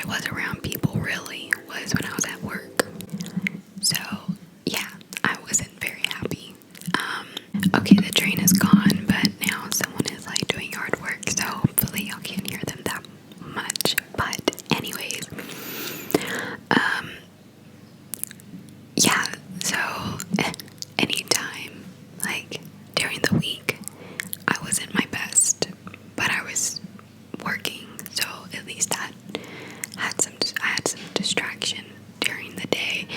was around people really was when I was at work. So yeah, I wasn't very happy. Okay, the train is gone, but now someone is like doing yard work, so hopefully y'all can't hear them that much. But anyways, yeah, so anytime, like during the week, I wasn't my best, but I was working, so at least that I had some distraction during the day.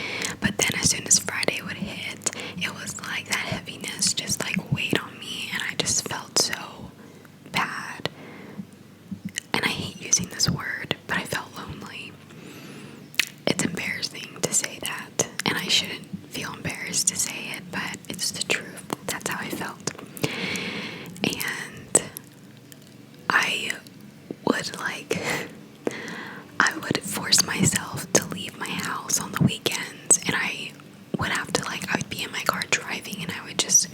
But then as soon as Friday would hit, it was like that heaviness just like weighed on me, and I just felt so bad. And I hate using this word, but I felt lonely. It's embarrassing to say that, and I shouldn't feel embarrassed to say it, but it's the truth. That's how I felt. And I would force myself to leave my house on the weekends, and I would be in my car driving, and I would just,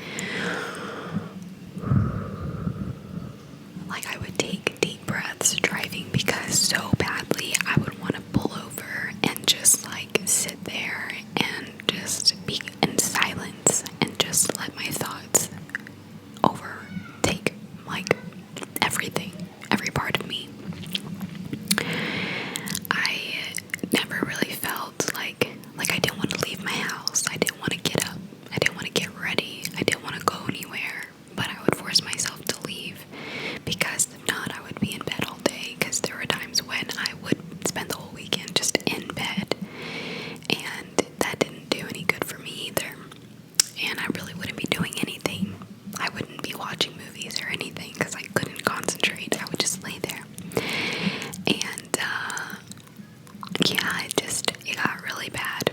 like, I would take deep breaths driving, because so badly I would want to pull over and just, like, sit there and just be in silence and just let my thoughts overtake, like, everything, every part of me. I never really felt like I didn't want to leave my house. I didn't want to get up. I didn't want to get ready. I didn't want to go anywhere. But I would force myself to leave, because if not, I would be in bed all day, because there were times when I would spend the whole weekend just in bed, and that didn't do any good for me either. And I really wouldn't be doing anything. I wouldn't be watching movies or anything, because I couldn't concentrate. I would just lay there. And yeah, it got really bad.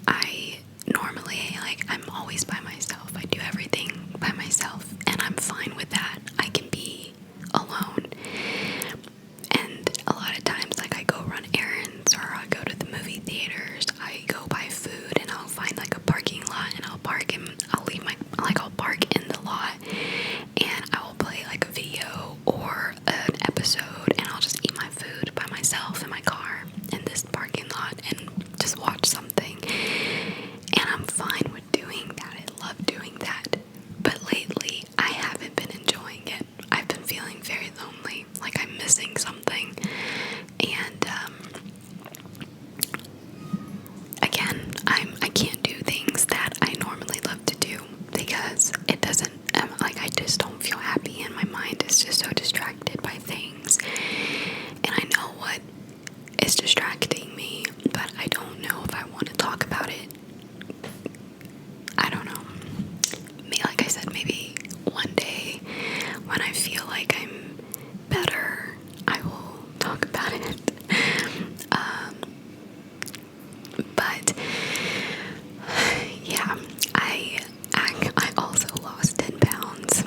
I normally, like, I'm always by myself. I do everything by myself, and I'm fine with that. I can be alone. And a lot of times, like, I go run errands, or I go to the movie theaters, I go buy food, and I'll find like a parking lot, and I'll park I'll park in the lot, and I will play like a video or an episode, and I'll just eat my food by myself in my car in this parking lot and just watch something. And I'm fine with doing that. I love doing that. But lately, I haven't been enjoying it. I've been feeling very lonely, like I'm missing something. And again, I can't do things that I normally love to do, because it doesn't, like, I just don't feel happy, and my mind is just so distracted by things. And I know what is distracting me, but I don't know if I want to talk about it. I don't know. Like I said, maybe one day when I feel like I'm better, I will talk about it. But yeah, I also lost 10 pounds,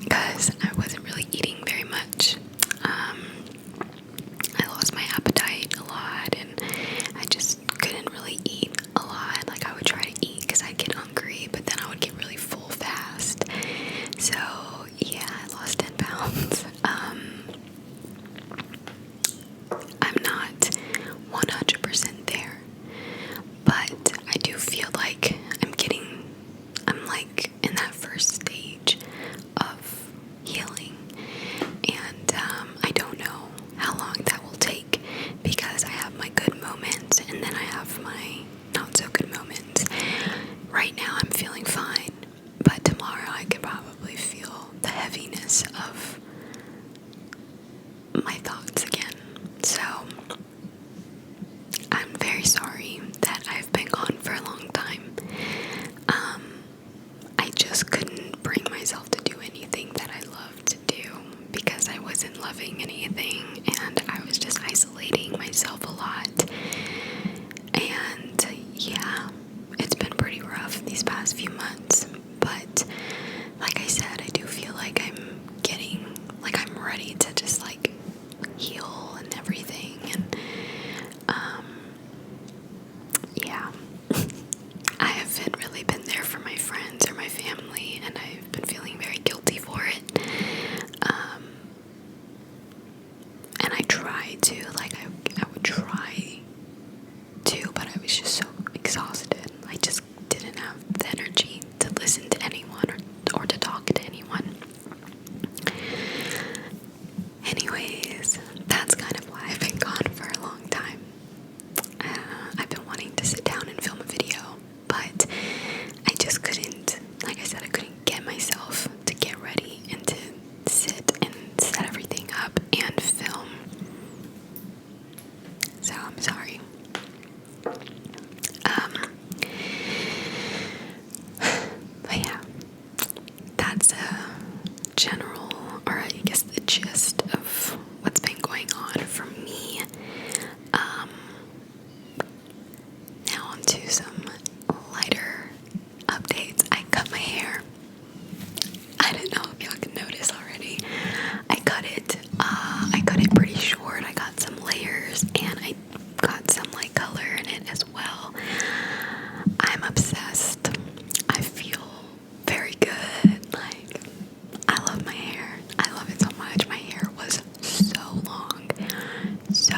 because I wasn't really eating very much. I lost my appetite a lot, and I just couldn't really eat a lot. Like, I would try to eat because I'd get hungry, but then I would get really full fast. So yeah, I lost 10 pounds. I'm not 100% there, but I do feel like I'm like in that first stage of healing. And I don't know how long that will take, because I have my good moments, and then I have my not so good moments. Right now I'm feeling fine, but tomorrow I could probably feel the heaviness of my thoughts again. So I'm very sorry that I've been gone for a long time. I just couldn't bring myself to do anything that I loved to do, because I wasn't loving anything, and I was just isolating myself a lot. And yeah, sorry. But yeah, that's a general, or I guess the gist of what's been going on for me. Now on to some lighter updates. I cut my hair. I don't know if y'all can notice already. I cut it. I cut it pretty short. I got some layers and I got some like color in it as well. I'm obsessed. I feel very good. Like, I love my hair. I love it so much. My hair was so long. So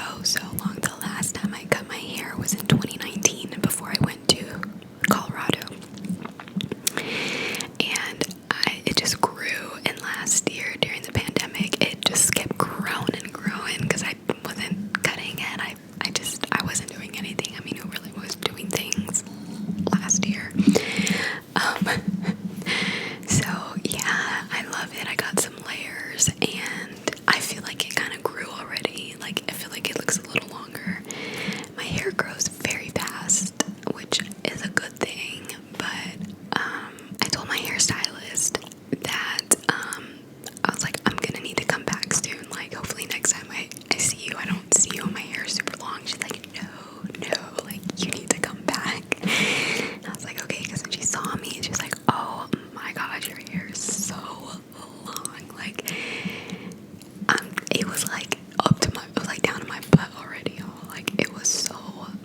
long. The last time I cut my hair was in 2019 before I went to Colorado. And it just grew, and last year during the pandemic it just kept growing and growing because I wasn't cutting it. I wasn't doing anything. I mean, who really was doing things last year? So yeah, I love it. I got some layers and I feel like it kind of grew already. Like, I feel like it looks a little longer. My hair grows very fast, which is a good thing, but I told my hairstylist that I was like, I'm gonna need to come back soon. Like, hopefully next time I see you, I don't see you and my hair is super long. She's like, no, like, you need to come back. And I was like, okay, because when she saw me, she was like, oh my gosh, your hair is so long. Like, it was like it was like down to my butt already, y'all. Like, it was so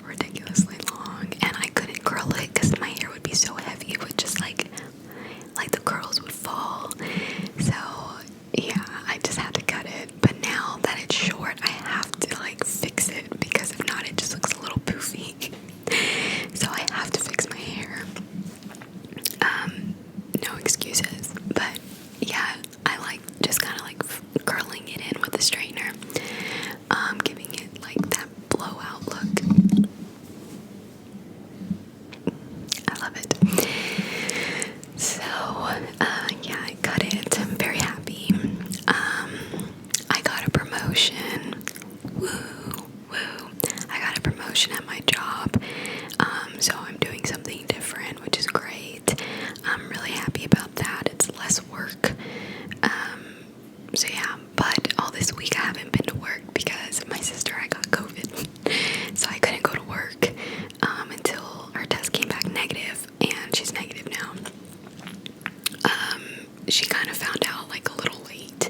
ridiculously long, and I couldn't curl it because my hair would be so heavy. It would just like the curls would fall. So yeah, I just had to cut it. But now that it's short, I have to like fix it, because if not, it just looks a little poofy. So I have to fix my hair. No excuses. But yeah, I like just kind of like curling it in with a straightener, giving it like that blowout look. I love it. So yeah, I cut it. I'm very happy. I got a promotion. Woo. I got a promotion at my job. So I'm doing something different, which is great. I'm really happy about that. It's less work. So yeah, but all this week I haven't been to work because my sister, I got COVID. So I couldn't go to work until her test came back negative, and she's negative now. She kind of found out like a little late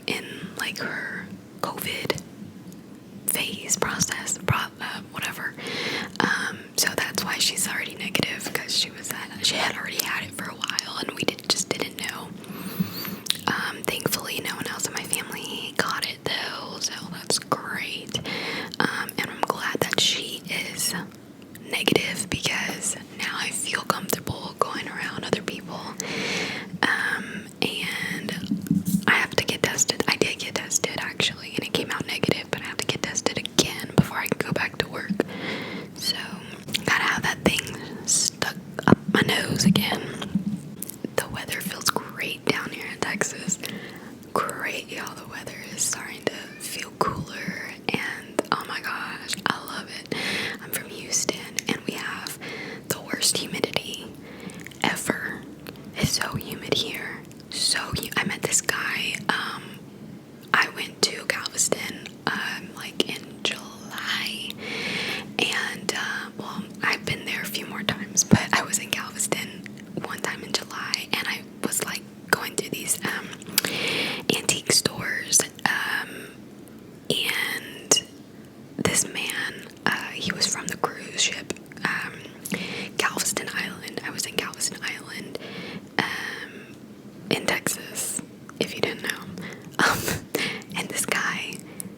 in like her COVID phase process, whatever. So that's why she's already negative, because she had already had it for a while, and we just didn't know. Thankfully, no one else in my family got it though, so that's great. And I'm glad that she is negative, because now I feel comfortable going around other people. And I have to get tested. I did get tested actually, and it came out negative, but I have to get tested again before I can go back to work. So gotta have that thing stuck up my nose again. The weather feels great down here in Texas. Great, y'all. The weather is starting to feel cooler, and oh my gosh, I love it. I'm from Houston, and we have the worst humidity ever. It's so humid here. I met this guy. I went to Galveston like in July, and well, I've been there a few more times, but I was in Galveston one time in July, and I was like going through these antique stores, and this man, he was from the cruise ship Galveston Island. I was in Galveston Island in Texas, if you didn't know. And this guy,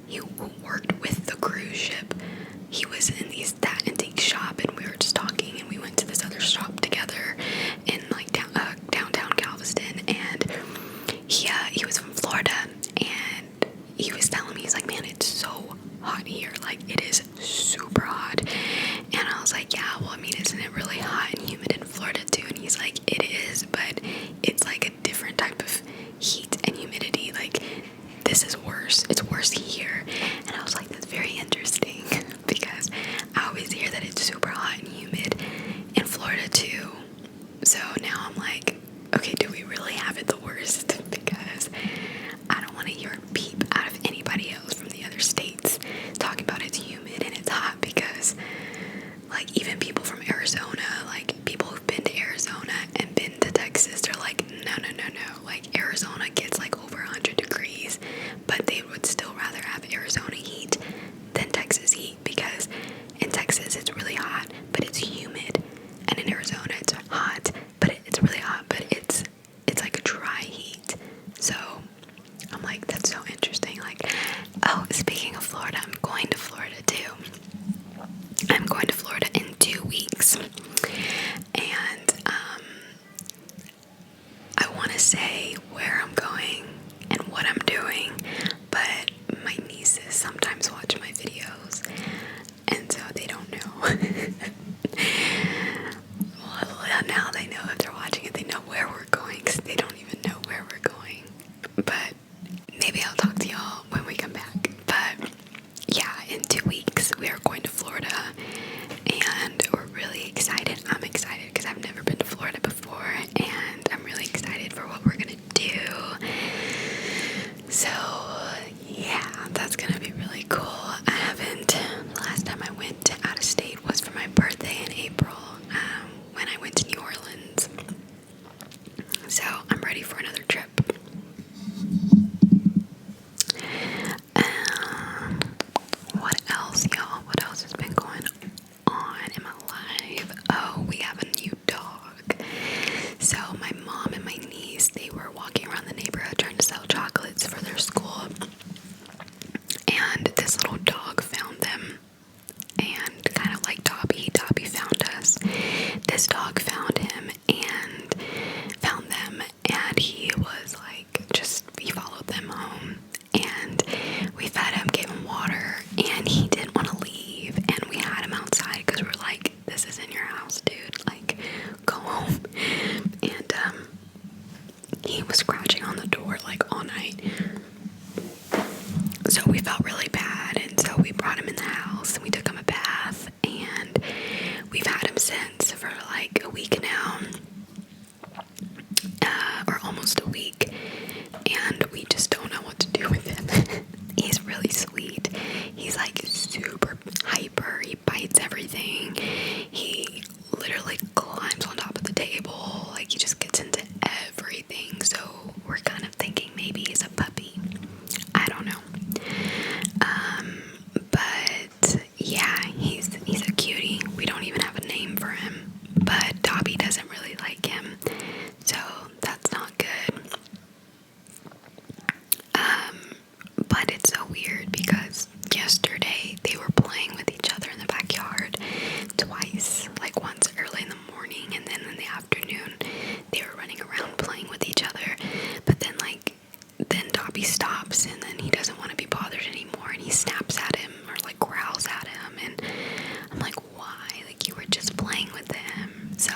he worked with the cruise ship. He was in that antique shop, and we were just talking, and we went to this other shop together in like downtown Galveston, and he was from Florida, and he was telling me, he's like, man, it's so hot here, like it is super hot. And I was like, yeah, well, I mean, isn't it really hot and humid in Florida too? And he's like, it is, but it's like a different type of heat and humidity. Like, this is worse. It's worse here. And I was like, that's very interesting, Texas it's really hot, but it's humid, and in Arizona it's hot, but it's really hot, but it's like a dry heat. So I'm like, that's so interesting. Like, oh, speaking of Florida, I'm going to Florida too. I'm going to Florida in 2 weeks, and I want to say where I'm going and what I'm doing, but my nieces sometimes watch my videos, and so they don't know. Well, now they know if they're watching it, they know where we're going, because they don't even know where we're going. But maybe I'll talk to y'all when we come back. But yeah, in 2 weeks we are going to Florida, and we're really excited. I'm excited because I've never been to Florida before, and I'm really excited for what we're gonna do. So yeah, that's gonna be really cool. The last time I went out of state was for my birthday in April, when I went to New Orleans. So I'm ready for another trip. What else, y'all? What else has been going on in my life? Oh, we have a new dog. So my mom and my niece, they were walking around the neighborhood trying to sell chocolates for their school, and this little dog found them. And kind of like Dobby found us. This dog found him and found them, and he was like, he followed them home, and we fed him, gave him water, and he didn't want to leave, and we had him outside because we're like, this isn't your house, dude, like, go home. And he was scratching on the door like all night, so we felt really bad, and so we brought him in the house and we took him a bath, and we've had him since for like a week now, or almost a week, and we just don't know what to do with him. He's really sweet. He's like super hyper. He bites everything. He literally climbs on top of the table. Like, he just gets into everything. So we're kind of thinking maybe he's a puppy. I don't know. But yeah, he's a cutie. We don't even have a name for him. But Dobby doesn't really like him, so that's not good. But it's so weird because yesterday they were playing with each other in the backyard twice, like once early in the morning and then in the afternoon. They were running around playing with each other, but then Dobby stops, and then he doesn't want to be bothered anymore, and he snaps at him or like growls at him, and I'm like, why? Like, you were just playing with him. So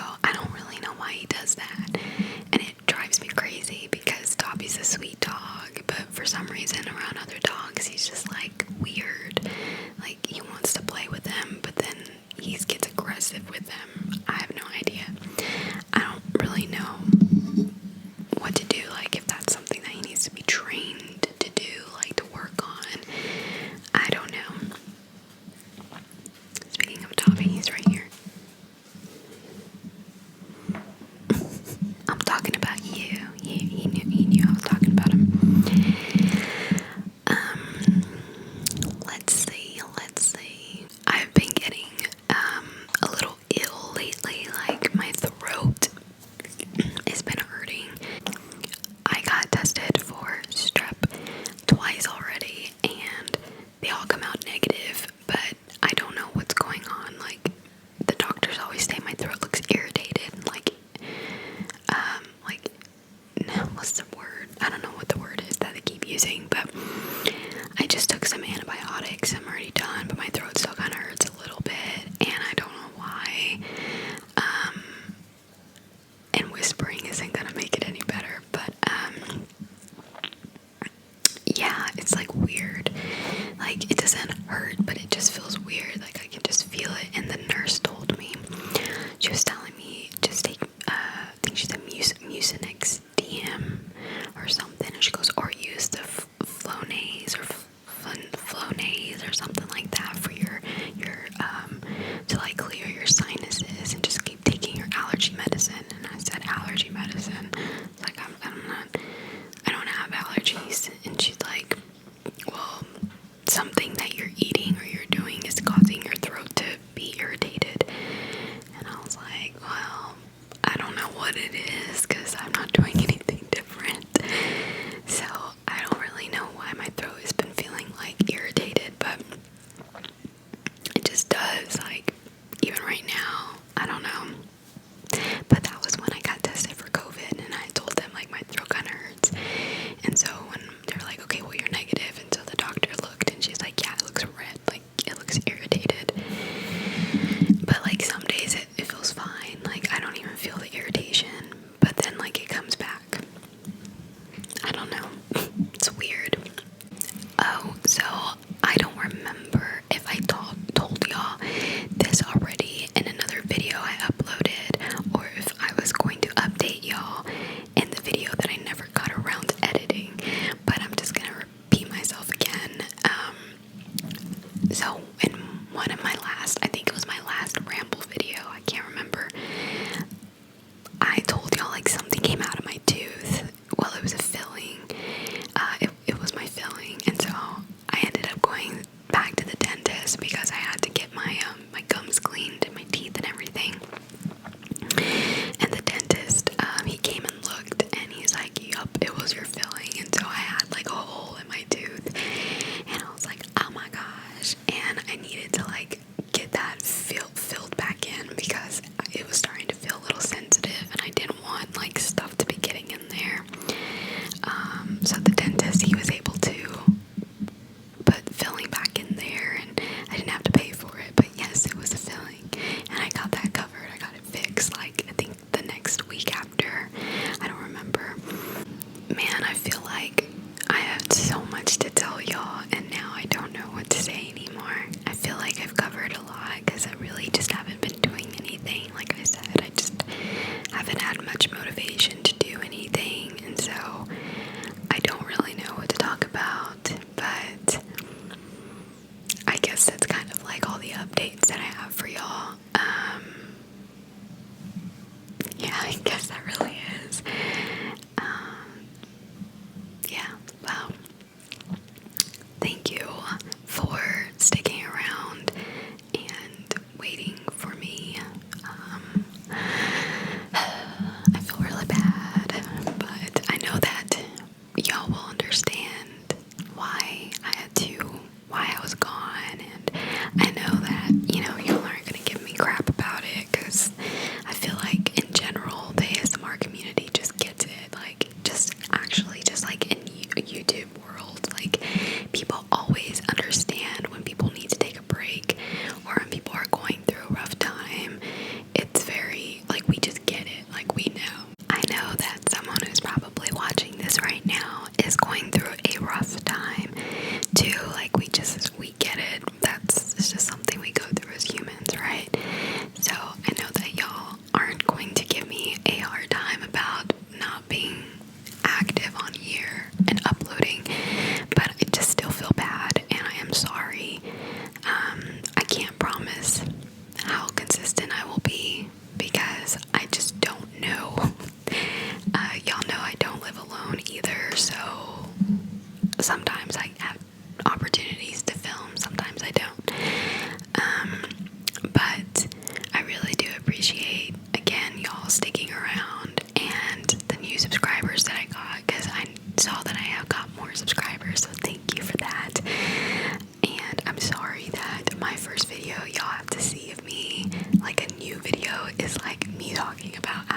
video y'all have to see of me, like a new video, is like me talking about